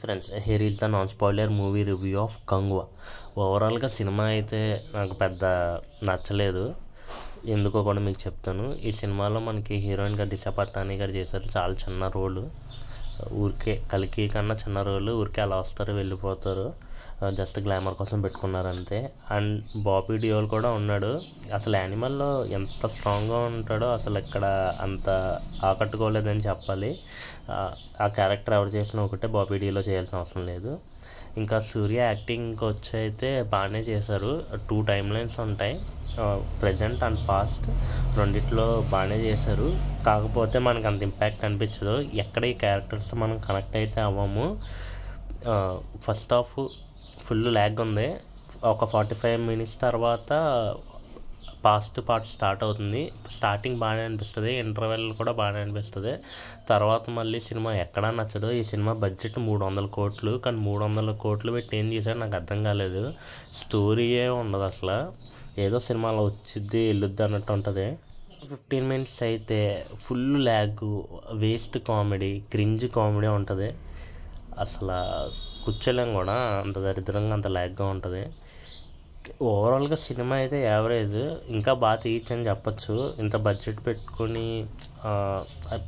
Friends, here is the non spoiler movie review of Kanguva. ఓవరాల్గా cinema అయితే నాకు పెద్ద నచ్చలేదు. ఎందుకో కూడా మీకు చెప్తాను. ఈ సినిమాలో మనకి హీరోయిన్గా దిశా పటానీ గారు చేశారు. చాలా చిన్న రోలు, ఊరికే కల్కి కన్నా చిన్న రోలు, ఊరికే అలా వస్తారు వెళ్ళిపోతారు, జస్ట్ గ్లామర్ కోసం పెట్టుకున్నారు అంతే. అండ్ బాబీ డియోల్ కూడా ఉన్నాడు. అసలు యానిమల్లో ఎంత స్ట్రాంగ్గా ఉంటాడో అసలు ఇక్కడ అంత ఆకట్టుకోలేదని చెప్పాలి. ఆ క్యారెక్టర్ ఎవరు చేసినా ఒకటే, బాబీ డియోలో చేయాల్సిన అవసరం లేదు. ఇంకా సూర్య యాక్టింగ్కి వచ్చి అయితే బాగానే చేశారు. 2 టైమ్ లైన్స్ ఉంటాయి, ప్రజెంట్ అండ్ పాస్ట్, రెండిట్లో బాగానే చేశారు. కాకపోతే మనకు అంత ఇంపాక్ట్ అనిపించదు. ఎక్కడ ఈ క్యారెక్టర్స్ మనం కనెక్ట్ అయితే అవ్వము. ఫస్ట్ హాఫ్ ఫుల్ ల్యాగ్ ఉంది. ఒక 45 మినిట్స్ తర్వాత పాస్ట్ పార్ట్ స్టార్ట్ అవుతుంది. స్టార్టింగ్ బాగానే అనిపిస్తుంది, ఇంటర్వెల్ కూడా బాగానే అనిపిస్తుంది. తర్వాత మళ్ళీ సినిమా ఎక్కడా నచ్చదు. ఈ సినిమా బడ్జెట్ 300 కోట్లు, కానీ 300 కోట్లు పెట్టి ఏం చేశాడు నాకు అర్థం కాలేదు. స్టోరీయే ఉండదు అసలు. ఏదో సినిమాలో వచ్చిద్ది వెళ్ళొద్ది అన్నట్టు ఉంటుంది. 15 మినిట్స్ అయితే full lag, waste comedy, cringe comedy ఉంటుంది. అసలు కూర్చోలేం కూడా, అంత దరిద్రంగా అంత ల్యాగ్గా ఉంటుంది. ఓవరాల్గా సినిమా అయితే యావరేజ్. ఇంకా బాగా తీయచ్చని చెప్పచ్చు. ఇంత బడ్జెట్ పెట్టుకుని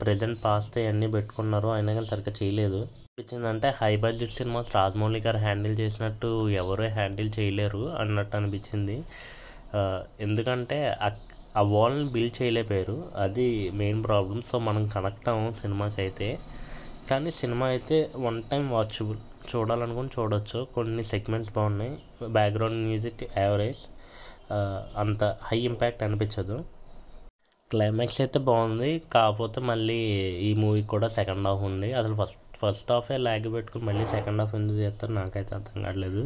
ప్రజెంట్ పాస్ట్ ఇవన్నీ పెట్టుకున్నారు, అయినా కానీ సరిగ్గా చేయలేదు. అనిపించిందంటే హై బడ్జెట్ సినిమాస్ రాజమౌళి గారు హ్యాండిల్ చేసినట్టు ఎవరూ హ్యాండిల్ చేయలేరు అన్నట్టు అనిపించింది. ఎందుకంటే ఆ వాల్ని బిల్డ్ చేయలేకపోయారు, అది మెయిన్ ప్రాబ్లం. సో మనం కనెక్ట్ అవ్వం సినిమాకి అయితే. కానీ సినిమా అయితే 1 టైం వాచబుల్, చూడాలనుకుని చూడొచ్చు. కొన్ని సెగ్మెంట్స్ బాగున్నాయి, బ్యాక్గ్రౌండ్ మ్యూజిక్ యావరేజ్, అంత హై ఇంపాక్ట్ అనిపించదు. క్లైమాక్స్ అయితే బాగుంది. కాకపోతే మళ్ళీ ఈ మూవీ కూడా సెకండ్ హాఫ్ ఉంది. అసలు ఫస్ట్ హాఫే ల్యాగ్ పెట్టుకుని మళ్ళీ సెకండ్ హాఫ్ ఎందుకు చేస్తారు నాకైతే అర్థం కావట్లేదు.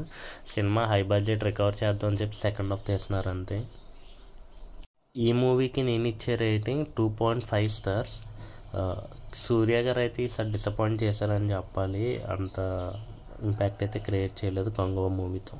సినిమా హై బడ్జెట్ రికవర్ చేద్దాం అని చెప్పి సెకండ్ హాఫ్ తీస్తున్నారు అంతే. ఈ మూవీకి నేను ఇచ్చే రేటింగ్ 2.5 స్టార్స్. సూర్య గారు అయితే ఈసారి డిసప్పాయింట్ చేశారని చెప్పాలి. అంత ఇంపాక్ట్ అయితే క్రియేట్ చేయలేదు కంగువా మూవీతో.